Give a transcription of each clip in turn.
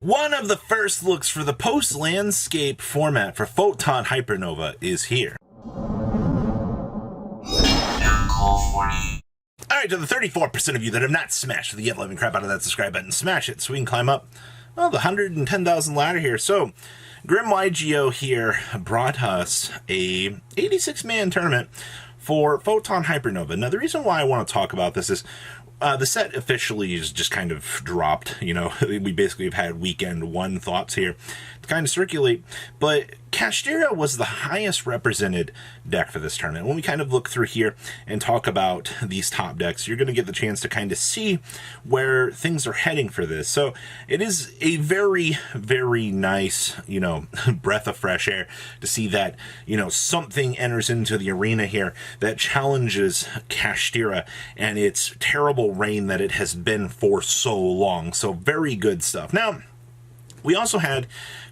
One of the first looks for the post-landscape format for Photon Hypernova is here. Alright, to the 34% of you that have not smashed the yet-loving crap out of that subscribe button, smash it so we can climb up, well, the 110,000 ladder here. So, Grim YGO here brought us a 86-man tournament for Photon Hypernova. Now, the reason why I want to talk about this is the set officially is just kind of dropped. You know, we basically have had weekend one thoughts here to kind of circulate, but Kashtira was the highest represented deck for this tournament. When we kind of look through here and talk about these top decks, you're going to get the chance to kind of see where things are heading for this. So it is a very, very nice, you know, breath of fresh air to see that, you know, something enters into the arena here that challenges Kashtira and its terrible reign that it has been for so long. So very good stuff. Now, we also had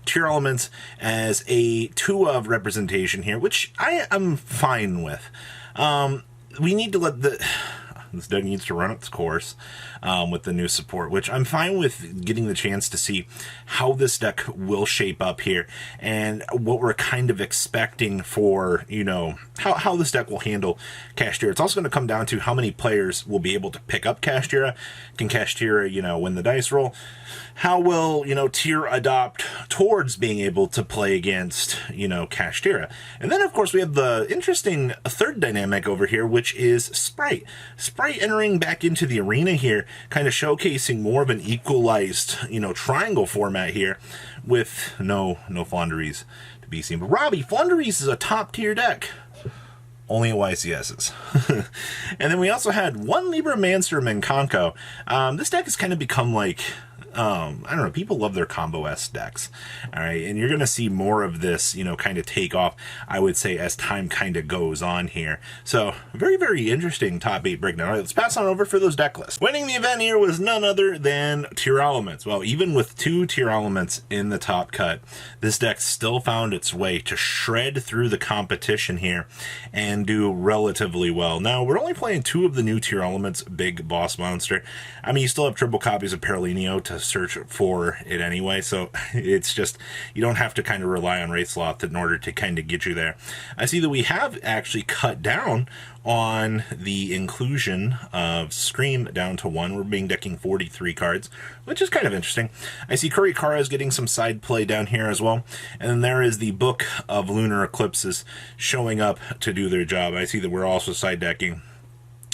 Tearlaments as a 2-of representation here, which I am fine with. We need to let this deck needs to run its course with the new support, which I'm fine with getting the chance to see how this deck will shape up here and what we're kind of expecting for, you know, how this deck will handle Kashtira. It's also going to come down to how many players will be able to pick up Kashtira. Can Kashtira, you know, win the dice roll? How will, you know, Tier adopt towards being able to play against, you know, Kashtira? And then, of course, we have the interesting third dynamic over here, which is Sprite. Sprite entering back into the arena here, kind of showcasing more of an equalized, you know, triangle format here with no Flonderies to be seen. But Robbie, Flonderies is a top tier deck. Only at YCS's. And then we also had one Libromancer Conclusion. This deck has kind of become like, I don't know, people love their combo-esque decks, all right, and you're going to see more of this, you know, kind of take off, I would say, as time kind of goes on here. So, very, very interesting top 8 breakdown. All right, let's pass on over for those deck lists. Winning the event here was none other than Tearlaments. Well, even with 2 Tearlaments in the top cut, this deck still found its way to shred through the competition here and do relatively well. Now, we're only playing 2 of the new Tearlaments Big Boss Monster. I mean, you still have triple copies of Paralineo to search for it anyway, so it's just, you don't have to kind of rely on Wraithsloth in order to kind of get you there. I see that we have actually cut down on the inclusion of Scream down to 1. We're being decking 43 cards, which is kind of interesting. I see Kurikara is getting some side play down here as well, and then there is the Book of Lunar Eclipses showing up to do their job. I see that we're also side decking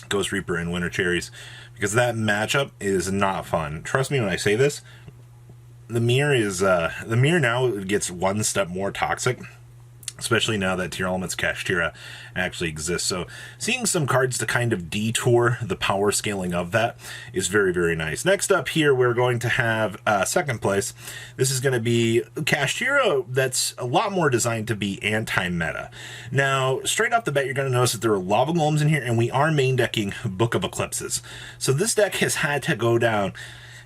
Ghost Reaper and Winter Cherries, because that matchup is not fun. Trust me when I say this. The mirror now gets one step more toxic, especially now that Tearlaments Kashtira actually exists. So seeing some cards to kind of detour the power scaling of that is very, very nice. Next up here, we're going to have second place. This is going to be Kashtira that's a lot more designed to be anti-meta. Now, straight off the bat, you're going to notice that there are Lava Golems in here, and we are main decking Book of Eclipses. So this deck has had to go down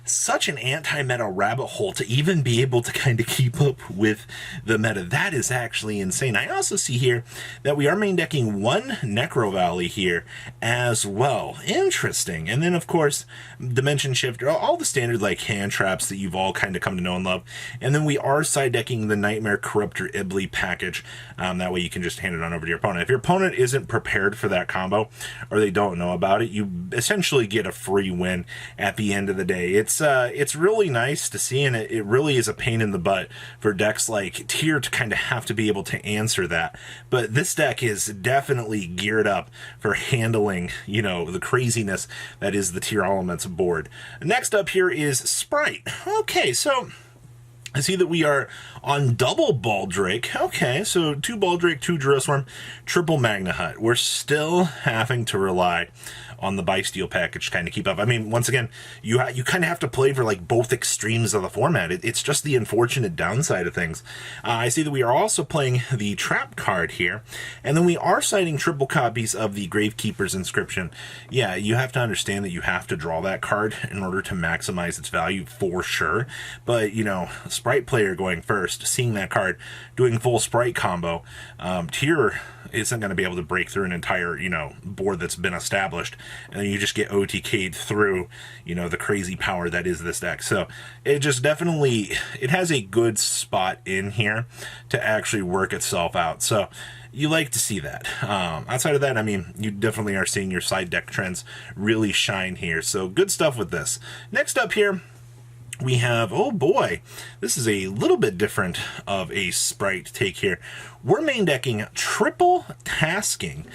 such an anti-meta rabbit hole to even be able to kind of keep up with the meta. That is actually insane. I also see here that we are main decking 1 Necro Valley here as well. Interesting. And then, of course, Dimension Shifter, all the standard like hand traps that you've all kind of come to know and love. And then we are side decking the Nightmare Corruptor Ibli package. That way you can just hand it on over to your opponent. If your opponent isn't prepared for that combo, or they don't know about it, you essentially get a free win at the end of the day. It's really nice to see, and it really is a pain in the butt for decks like Tier to kind of have to be able to answer that. But this deck is definitely geared up for handling, you know, the craziness that is the Tearlaments board. Next up here is Sprite. Okay, so I see that we are on double Baldrake. Okay, so 2 Baldrake, 2 Duraswarm, triple Magna Hut. We're still having to rely on the Bysteel package to kind of keep up. I mean, once again, you kind of have to play for like both extremes of the format. It's just the unfortunate downside of things. I see that we are also playing the Trap card here, and then we are citing triple copies of the Gravekeeper's Inscription. Yeah, you have to understand that you have to draw that card in order to maximize its value for sure. But, you know, Sprite player going first, seeing that card, doing full Sprite combo, Tier isn't going to be able to break through an entire, you know, board that's been established and you just get OTK'd through, you know, the crazy power that is this deck. So it just definitely, it has a good spot in here to actually work itself out. So you like to see that. Outside of that, I mean, you definitely are seeing your side deck trends really shine here. So good stuff with this. Next up here, we have, oh boy, this is a little bit different of a Sprite take here. We're main decking triple tasking.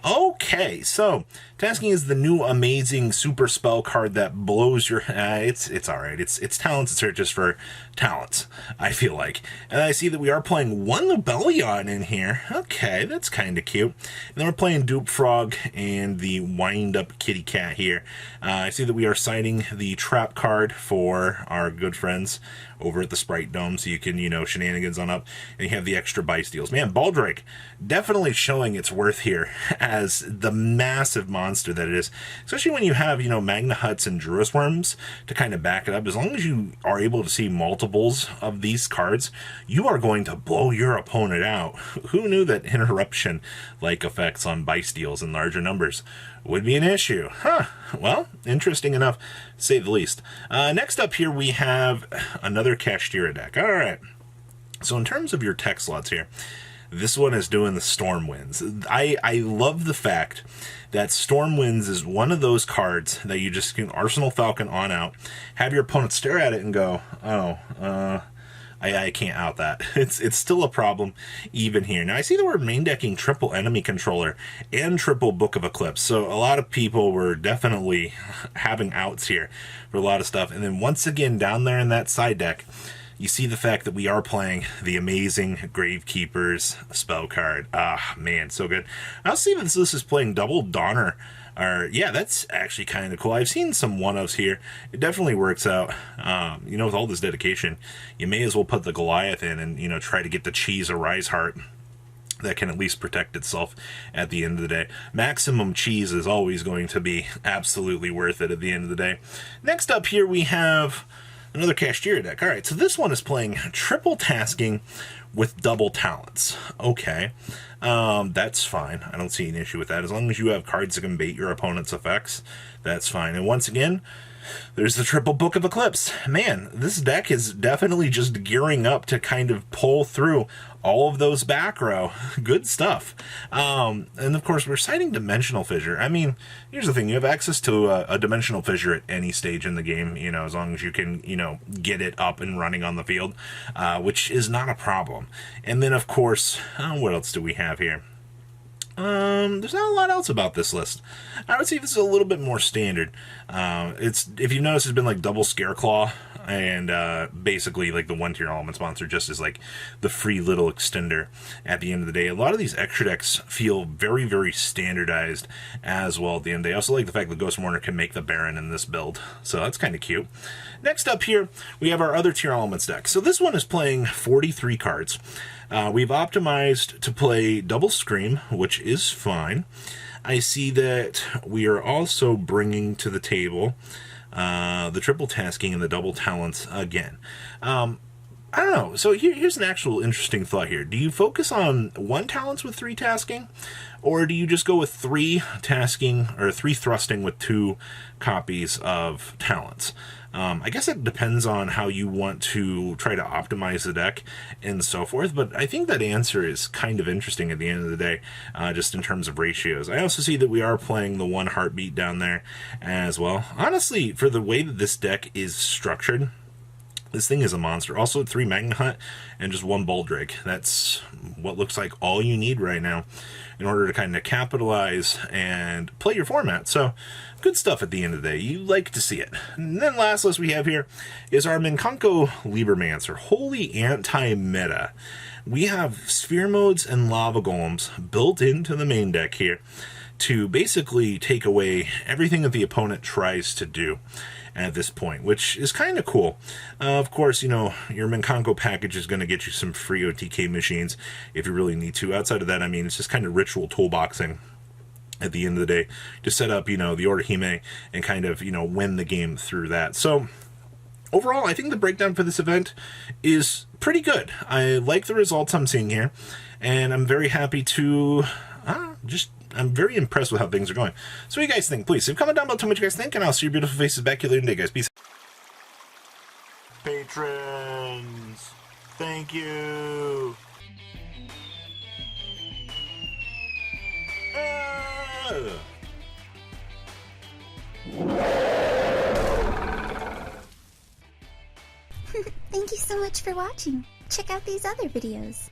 Okay, so tasking is the new amazing super spell card that blows your... it's all right. It's talents and searches for talents, I feel like. And I see that we are playing one Lebellion in here. Okay, that's kind of cute. And then we're playing Dupe Frog and the Wind Up Kitty Cat here. I see that we are signing the trap card for our good friends over at the Sprite Dome, so you can, you know, shenanigans on up, and you have the extra buy steals. Man, Baldrake definitely showing its worth here as the massive monster that it is, especially when you have, you know, Magna Huts and Druis Worms to kind of back it up. As long as you are able to see multiples of these cards, you are going to blow your opponent out. Who knew that interruption-like effects on buy steals in larger numbers would be an issue? Huh. Well, interesting enough, to say the least. Next up here, we have another Kashtira deck. All right. So in terms of your tech slots here, this one is doing the Storm Winds. I love the fact that Storm Winds is one of those cards that you just can Arsenal Falcon on out, have your opponent stare at it and go, oh, I can't out that. It's still a problem even here. Now I see that we're main decking triple enemy controller and triple Book of Eclipse. So a lot of people were definitely having outs here for a lot of stuff. And then once again down there in that side deck, you see the fact that we are playing the amazing Gravekeeper's spell card. Ah, man, so good. I'll see that this is playing double Donner. Yeah, that's actually kind of cool. I've seen some one-ofs here. It definitely works out. You know, with all this dedication, you may as well put the Goliath in and, you know, try to get the cheese or Rise Heart that can at least protect itself at the end of the day. Maximum cheese is always going to be absolutely worth it at the end of the day. Next up here, we have another Kashtira deck. All right, so this one is playing triple tasking with double talents. Okay, that's fine. I don't see an issue with that. As long as you have cards that can bait your opponent's effects, that's fine. And once again, there's the triple Book of Eclipse. Man, this deck is definitely just gearing up to kind of pull through all of those back row. Good stuff. And of course, we're citing Dimensional Fissure. I mean, here's the thing. You have access to a Dimensional Fissure at any stage in the game, you know, as long as you can, you know, get it up and running on the field, which is not a problem. And then, of course, what else do we have here? There's not a lot else about this list. I would say this is a little bit more standard. It's, if you've noticed, it's been like double Scareclaw, and basically like the one tier element sponsor just is like the free little extender at the end of the day. A lot of these extra decks feel very, very standardized as well at the end of the day. I also like the fact that Ghost Mourner can make the Baron in this build, so that's kind of cute. Next up here, we have our other tier elements deck. So this one is playing 43 cards. We've optimized to play double Scream, which is fine. I see that we are also bringing to the table the triple tasking and the double talents again. I don't know. So here's an actual interesting thought here. Do you focus on one talents with 3 tasking, or do you just go with 3 tasking or 3 thrusting with 2 copies of talents? I guess it depends on how you want to try to optimize the deck and so forth, but I think that answer is kind of interesting at the end of the day, just in terms of ratios. I also see that we are playing the 1 Heartbeat down there as well. Honestly, for the way that this deck is structured, this thing is a monster. Also 3 Magna Hut and just 1 Baldrake. That's what looks like all you need right now in order to kind of capitalize and play your format. So good stuff at the end of the day. You like to see it. And then last list we have here is our Minkanko Libromancer. Holy anti-meta. We have Sphere Modes and Lava Golems built into the main deck here to basically take away everything that the opponent tries to do at this point, which is kind of cool. Of course, you know, your Minkanko package is going to get you some free OTK machines if you really need to. Outside of that, I mean, it's just kind of ritual toolboxing at the end of the day to set up, you know, the Order Hime and kind of, you know, win the game through that. So overall, I think the breakdown for this event is pretty good. I like the results I'm seeing here, and I'm very happy to just I'm very impressed with how things are going. So what do you guys think? Please leave a comment down below, tell me what you guys think, and I'll see your beautiful faces back here later today, guys. Peace. Patrons, thank you. Thank you so much for watching. Check out these other videos.